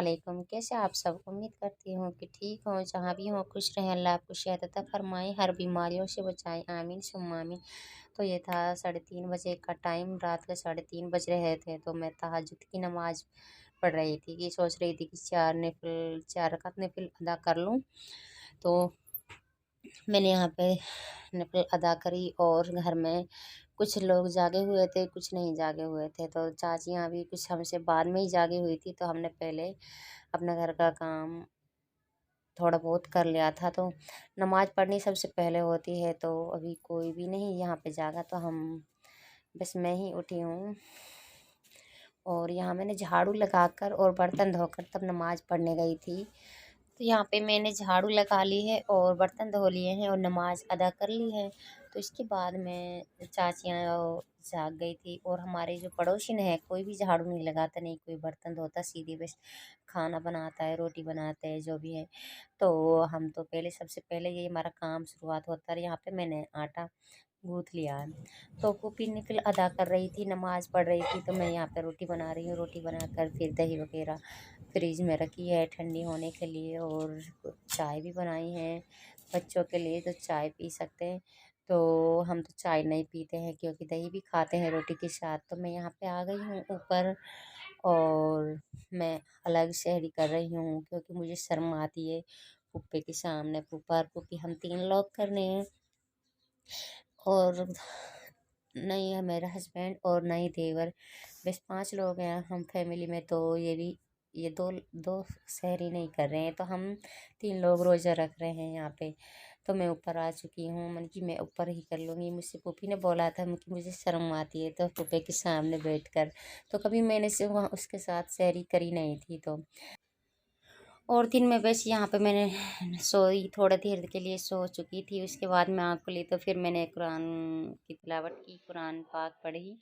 वालेकुम। कैसे आप सब? उम्मीद करती हूँ कि ठीक हों, जहाँ भी हों खुश रहें, अल्लाह आपको सेहत अता फरमाए, हर बीमारियों से बचाएँ, आमीन सुम्मा आमीन। तो ये था 3:30 बजे का टाइम, रात के 3:30 बज रहे थे, तो मैं तहज्जुद की नमाज़ पढ़ रही थी कि सोच रही थी कि 4 रकात नफ़िल अदा कर लूँ। तो मैंने यहाँ पे नफ़िल अदा करी और घर में कुछ लोग जागे हुए थे, कुछ नहीं जागे हुए थे। तो चाचियाँ भी कुछ हमसे बाद में ही जागी हुई थी, तो हमने पहले अपना घर का काम थोड़ा बहुत कर लिया था। तो नमाज़ पढ़नी सबसे पहले होती है, तो अभी कोई भी नहीं यहाँ पे जागा, तो बस मैं ही उठी हूँ। और यहाँ मैंने झाड़ू लगाकर और बर्तन धोकर तब नमाज़ पढ़ने गई थी। तो यहाँ पे मैंने झाड़ू लगा ली है और बर्तन धो लिए हैं और नमाज़ अदा कर ली है। तो इसके बाद में चाचियाँ जाग गई थी और हमारे जो पड़ोसिन है, कोई भी झाड़ू नहीं लगाता, नहीं कोई बर्तन धोता, सीधी बस खाना बनाता है, रोटी बनाते हैं, जो भी है। तो हम तो सबसे पहले यही हमारा काम शुरुआत होता है। यहाँ पे मैंने आटा गूँथ लिया है। तो फूफी नफिल अदा कर रही थी, नमाज़ पढ़ रही थी, तो मैं यहाँ पे रोटी बना रही हूँ। रोटी बनाकर फिर दही वगैरह फ्रिज में रखी है ठंडी होने के लिए, और चाय भी बनाई है बच्चों के लिए, तो चाय पी सकते हैं। तो हम तो चाय नहीं पीते हैं क्योंकि दही भी खाते हैं रोटी के साथ। तो मैं यहाँ पे आ गई हूँ ऊपर और मैं अलग शहरी कर रही हूँ क्योंकि मुझे शर्म आती है फूफे के सामने। फूफा और फूफी हम 3 लोग कर रहे हैं, और नहीं है मेरा हस्बैंड और नहीं देवर, बस 5 लोग हैं हम फैमिली में। तो ये दो दो शहरी नहीं कर रहे हैं, तो हम 3 लोग रोज़ा रख रहे हैं यहाँ पे। तो मैं ऊपर आ चुकी हूँ, मन की मैं ऊपर ही कर लूँगी। मुझसे पुप्पी ने बोला था कि मुझे शर्म आती है तो पुप्पे के सामने बैठकर, तो कभी मैंने से वहाँ उसके साथ शहरी करी नहीं थी। तो और दिन में बस यहाँ पे मैंने सोई, थोड़ा देर के लिए सो चुकी थी। उसके बाद मैं आँख खुली तो फिर मैंने कुरान की तिलावत की, कुरान पाक पढ़ी।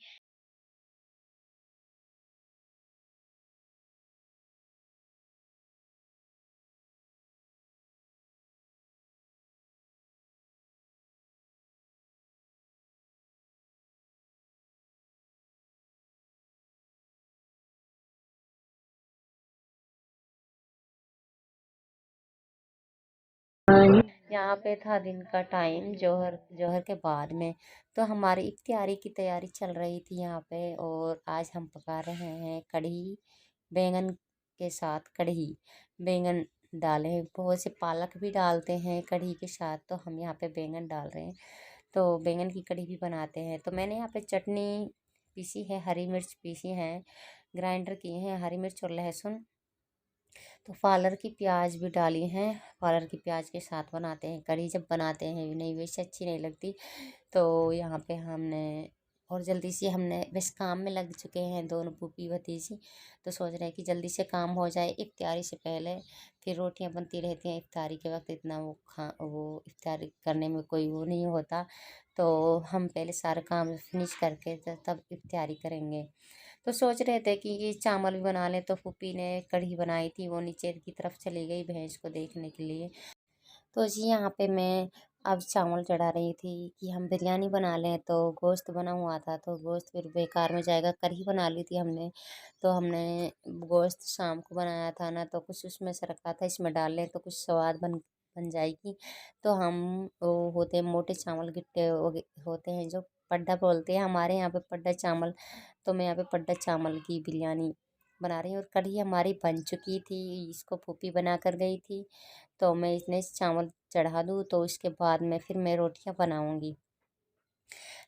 यहाँ पे था दिन का टाइम, जोहर जोहर के बाद में। तो हमारी इफ्तियारी की तैयारी चल रही थी यहाँ पे, और आज हम पका रहे हैं कढ़ी बैंगन के साथ। कढ़ी बैंगन डाले हैं, बहुत से पालक भी डालते हैं कढ़ी के साथ, तो हम यहाँ पे बैंगन डाल रहे हैं। तो बैंगन की कढ़ी भी बनाते हैं। तो मैंने यहाँ पे चटनी पीसी है, हरी मिर्च पीसी है, ग्राइंडर किए हैं हरी मिर्च और लहसुन। तो पालर की प्याज भी डाली हैं, पालर की प्याज के साथ बनाते हैं कढ़ी। जब बनाते हैं नहीं वैसे अच्छी नहीं लगती। तो यहाँ पे हमने और जल्दी से हमने बस काम में लग चुके हैं दोनों फूफी भतीजी। तो सोच रहे हैं कि जल्दी से काम हो जाए इफ्तारी से पहले। फिर रोटियां बनती रहती हैं इफ्तारी के वक्त, इतना वो इफ्तारी करने में कोई वो नहीं होता। तो हम पहले सारा काम फिनिश करके तब इफ्तारी करेंगे। तो सोच रहे थे कि ये चावल भी बना लें, तो फूफी ने कढ़ी बनाई थी, वो नीचे की तरफ चली गई भैंस को देखने के लिए। तो जी यहाँ पे मैं अब चावल चढ़ा रही थी कि हम बिरयानी बना लें। तो गोश्त बना हुआ था, तो गोश्त फिर बेकार में जाएगा, कढ़ी बना ली थी हमने। तो हमने गोश्त शाम को बनाया था ना, तो कुछ उसमें से रखा था, इसमें डाल लें तो कुछ स्वाद बन बन जाएगी। तो हम वो होते हैं मोटे चावल, गिट्टे होते हैं जो पड्डा बोलते हैं हमारे यहाँ पे, पड्डा चावल। तो मैं यहाँ पे पड्डा चावल की बिरयानी बना रही हूँ, और कढ़ी हमारी बन चुकी थी, इसको फूफी बना कर गई थी। तो मैं इतने चावल चढ़ा दूँ, तो इसके बाद में फिर मैं रोटियां बनाऊंगी।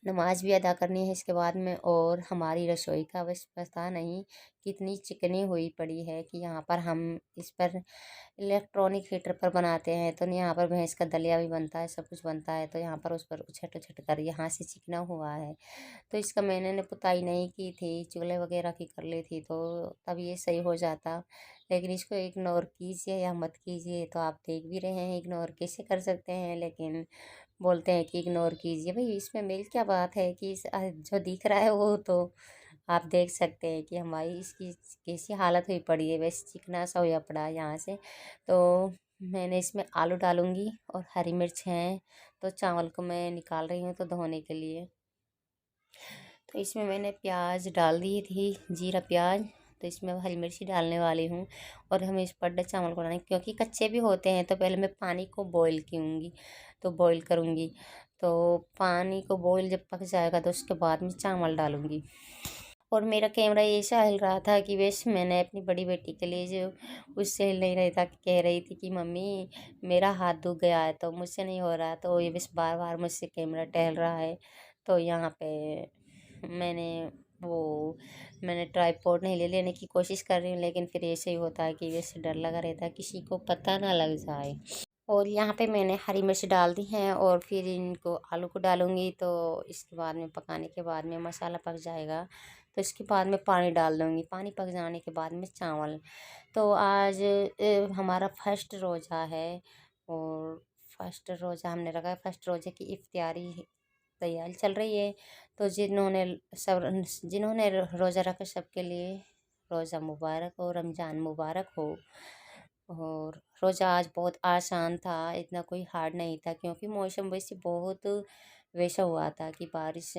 नमाज भी अदा करनी है इसके बाद में। और हमारी रसोई का बस पता नहीं कितनी चिकनी हुई पड़ी है कि यहाँ पर हम इस पर इलेक्ट्रॉनिक हीटर पर बनाते हैं, तो यहाँ पर भैंस का दलिया भी बनता है, सब कुछ बनता है। तो यहाँ पर उस पर उछट उछट कर यहाँ से चिकना हुआ है। तो इसका मैंने पुताई नहीं की थी, चूल्हे वगैरह की कर ली थी, तो तब ये सही हो जाता। लेकिन इसको इग्नोर कीजिए या मत कीजिए, तो आप देख भी रहे हैं इग्नोर कैसे कर सकते हैं, लेकिन बोलते हैं कि इग्नोर कीजिए। भाई इसमें मेरी क्या बात है कि जो दिख रहा है वो तो आप देख सकते हैं कि हमारी इसकी कैसी हालत हुई पड़ी है, वैसे चिकना सा हुआ पड़ा है यहाँ से। तो मैंने इसमें आलू डालूंगी और हरी मिर्च हैं। तो चावल को मैं निकाल रही हूँ तो धोने के लिए। तो इसमें मैंने प्याज डाल दी थी, जीरा प्याज। तो इसमें हरी मिर्ची डालने वाली हूँ और हमें इस बड़े चावल को बनाने, क्योंकि कच्चे भी होते हैं तो पहले मैं पानी को बॉईल करूँगी, तो बॉईल करूँगी। तो पानी को बॉईल जब पक जाएगा तो उसके बाद में चावल डालूँगी। और मेरा कैमरा ऐसा हिल रहा था कि वैसे मैंने अपनी बड़ी बेटी के लिए जो उससे हिल नहीं रहा था, कह रही थी कि मम्मी मेरा हाथ दुख गया है तो मुझसे नहीं हो रहा, तो ये बस बार बार मुझसे कैमरा टहल रहा है। तो यहाँ पे मैंने वो मैंने ट्राइपॉड नहीं लेने की कोशिश कर रही हूँ, लेकिन फिर ऐसे ही होता है कि वैसे डर लगा रहता है किसी को पता ना लग जाए। और यहाँ पे मैंने हरी मिर्च डाल दी हैं और फिर इनको आलू को डालूँगी। तो इसके बाद में पकाने के बाद में मसाला पक जाएगा तो इसके बाद में पानी डाल दूँगी। पानी पक जाने के बाद में चावल। तो आज हमारा फर्स्ट रोज़ा है और फर्स्ट रोज़ा हमने रखा है। फर्स्ट रोज़े की इफ्तियारी तैयारी चल रही है। तो जिन्होंने रोज़ा रखा सबके लिए रोज़ा मुबारक हो, रमज़ान मुबारक हो। और रोज़ा आज बहुत आसान था, इतना कोई हार्ड नहीं था, क्योंकि मौसम वैसे बहुत वैसा हुआ था कि बारिश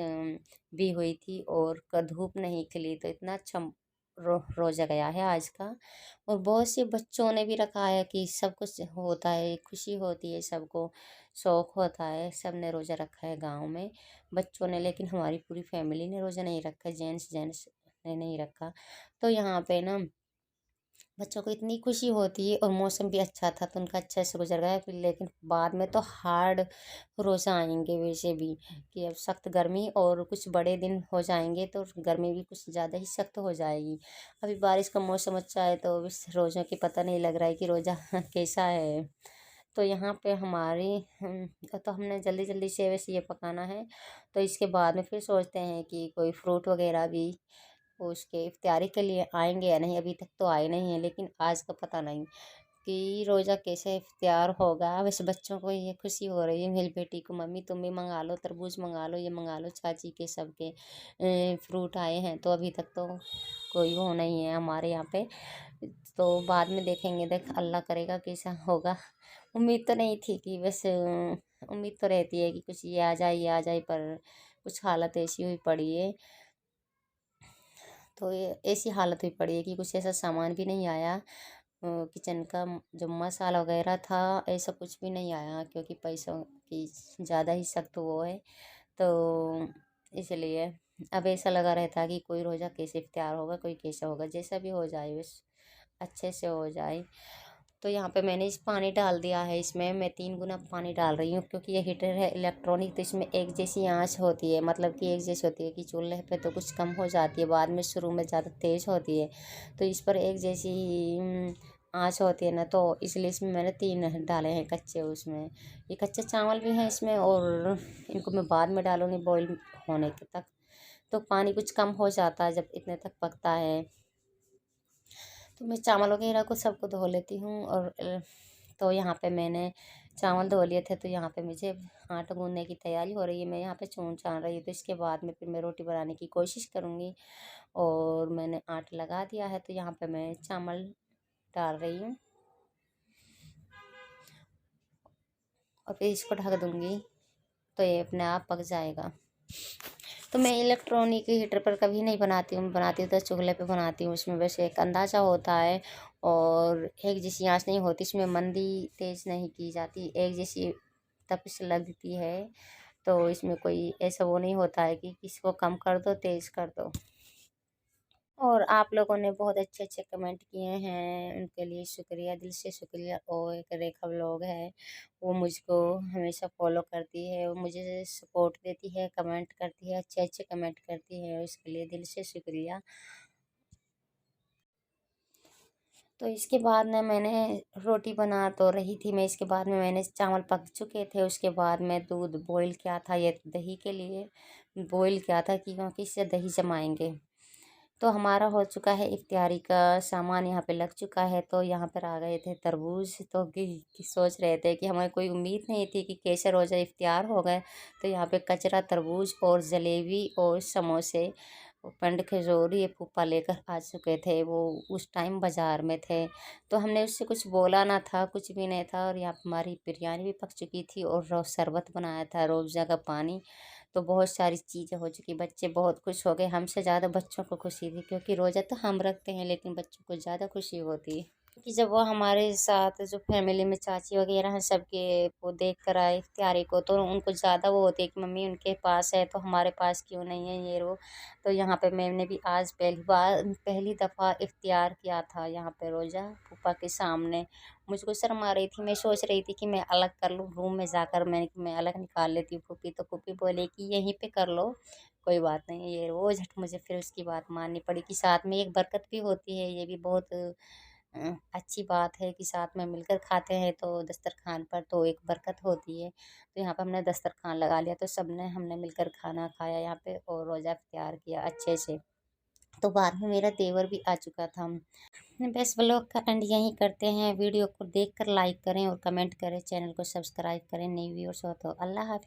भी हुई थी और धूप नहीं खिली, तो इतना अच्छा रोज़ा गया है आज का। और बहुत से बच्चों ने भी रखा है कि सब कुछ होता है, खुशी होती है, सबको शौक होता है, सब ने रोज़ा रखा है गांव में बच्चों ने। लेकिन हमारी पूरी फैमिली ने रोज़ा नहीं रखा, जेंट्स ने नहीं रखा। तो यहाँ पे ना बच्चों को इतनी खुशी होती है और मौसम भी अच्छा था तो उनका अच्छे से गुजर गया। फिर लेकिन बाद में तो हार्ड रोज़ा आएंगे वैसे भी, कि अब सख्त गर्मी और कुछ बड़े दिन हो जाएंगे तो गर्मी भी कुछ ज़्यादा ही सख्त हो जाएगी। अभी बारिश का मौसम अच्छा है तो इस रोज़ों की पता नहीं लग रहा है कि रोज़ा कैसा है। तो यहाँ पे तो हमने जल्दी जल्दी से वैसे ये पकाना है। तो इसके बाद में फिर सोचते हैं कि कोई फ्रूट वगैरह भी उसके इफ्तारी के लिए आएंगे या नहीं। अभी तक तो आए नहीं हैं, लेकिन आज का पता नहीं कि रोज़ा कैसे इफ्तार होगा। वैसे बच्चों को ये खुशी हो रही है, मेरी बेटी को, मम्मी तुम भी मंगा लो, तरबूज मंगा लो, ये मंगा लो, चाची के सबके फ्रूट आए हैं। तो अभी तक तो कोई वो नहीं है हमारे यहाँ पे, तो बाद में देखेंगे, देख अल्लाह करेगा कैसा होगा। उम्मीद तो नहीं थी कि बस उम्मीद तो रहती है कि कुछ ये आ जाए, पर कुछ हालत ऐसी हुई पड़ी है। तो ये ऐसी हालत हुई पड़ी है कि कुछ ऐसा सामान भी नहीं आया। किचन का जो मसाला वगैरह था ऐसा कुछ भी नहीं आया, क्योंकि पैसों की ज़्यादा ही सख्त वो है। तो इसलिए अब ऐसा लगा रहता है कि कोई रोज़ा कैसे इफ्तार होगा, कोई कैसा होगा, जैसा भी हो जाए बस अच्छे से हो जाए। तो यहाँ पे मैंने इस पानी डाल दिया है, इसमें मैं 3 गुना पानी डाल रही हूँ, क्योंकि ये हीटर है इलेक्ट्रॉनिक, तो इसमें एक जैसी आंच होती है, मतलब कि एक जैसी होती है कि चूल्हे पे तो कुछ कम हो जाती है, बाद में शुरू में ज़्यादा तेज़ होती है। तो इस पर एक जैसी आंच होती है ना, तो इसलिए इसमें मैंने 3 डाले हैं कच्चे। उसमें ये कच्चे चावल भी हैं इसमें, और इनको मैं बाद में डालूँगी बॉईल होने के तक। तो पानी कुछ कम हो जाता है जब इतने तक पकता है। तो मैं चावल वगैरह को सबको धो लेती हूँ। और तो यहाँ पे मैंने चावल धो लिए थे, तो यहाँ पे मुझे आटा गूँधने की तैयारी हो रही है। मैं यहाँ पे चून छान रही हूँ, तो इसके बाद में फिर मैं रोटी बनाने की कोशिश करूँगी। और मैंने आटा लगा दिया है, तो यहाँ पे मैं चावल डाल रही हूँ और फिर इसको ढक दूँगी, तो ये अपने आप पक जाएगा। तो मैं इलेक्ट्रॉनिक हीटर पर कभी नहीं बनाती हूँ, बनाती हूँ तो चूल्हे पे बनाती हूँ। उसमें वैसे एक अंदाज़ा होता है और एक जैसी आँच नहीं होती, इसमें मंदी तेज़ नहीं की जाती, एक जैसी तपिश लगती है। तो इसमें कोई ऐसा वो नहीं होता है कि किसी को कम कर दो, तेज़ कर दो। और आप लोगों ने बहुत अच्छे अच्छे कमेंट किए हैं, उनके लिए शुक्रिया, दिल से शुक्रिया। और एक रेखा व्लॉग है, वो मुझको हमेशा फॉलो करती है, वो मुझे सपोर्ट देती है, कमेंट करती है, अच्छे अच्छे कमेंट करती है, उसके लिए दिल से शुक्रिया। तो इसके बाद में मैंने रोटी बना तो रही थी मैं, इसके बाद में मैंने चावल पक चुके थे, उसके बाद में दूध बॉईल किया था, ये दही के लिए बॉईल किया था कि क्योंकि इससे दही जमाएंगे। तो हमारा हो चुका है इफ्तियारी का सामान यहाँ पे लग चुका है। तो यहाँ पर आ गए थे तरबूज, तो कि सोच रहे थे कि हमें कोई उम्मीद नहीं थी कि कैसे रोज़ा इफ्तियार हो गए। तो यहाँ पे कचरा तरबूज और जलेबी और समोसे वो पंडित खजूर ये फूफा लेकर आ चुके थे। वो उस टाइम बाजार में थे, तो हमने उससे कुछ बोला ना था, कुछ भी नहीं था। और यहाँ पे हमारी बिरयानी भी पक चुकी थी और शरबत बनाया था, रूअफ़ज़ा का पानी। तो बहुत सारी चीज़ें हो चुकी, बच्चे बहुत खुश हो गए। हमसे ज़्यादा बच्चों को खुशी थी, क्योंकि रोज़ा तो हम रखते हैं लेकिन बच्चों को ज़्यादा खुशी होती है कि जब वो हमारे साथ जो फैमिली में चाची वगैरह हैं सबके वो देख कर आए इफ्तियारी को, तो उनको ज़्यादा वो होती है कि मम्मी उनके पास है तो हमारे पास क्यों नहीं है, ये वो। तो यहाँ पे मैंने भी आज पहली दफ़ा इफ्तियार किया था यहाँ पे रोज़ा फूफा के सामने। मुझको शर्म आ रही थी, मैं सोच रही थी कि मैं अलग कर लूँ रूम में जाकर, मैं अलग निकाल लेती हूँ फूफी। तो फूफी बोले कि यहीं पे कर लो, कोई बात नहीं है, ये वो। झट मुझे फिर उसकी बात माननी पड़ी कि साथ में एक बरकत भी होती है। ये भी बहुत अच्छी बात है कि साथ में मिलकर खाते हैं तो दस्तरखान पर तो एक बरकत होती है। तो यहाँ पे हमने दस्तरखान लगा लिया, तो सबने हमने मिलकर खाना खाया यहाँ पे और रोज़ा इफ्तियार किया अच्छे से। तो बाद में मेरा देवर भी आ चुका था। बस व्लॉग का एंड यहीं करते हैं। वीडियो को देखकर लाइक करें और कमेंट करें, चैनल को सब्सक्राइब करें। नई व्यूअर्स हो तो अल्लाह हाफ़िज़।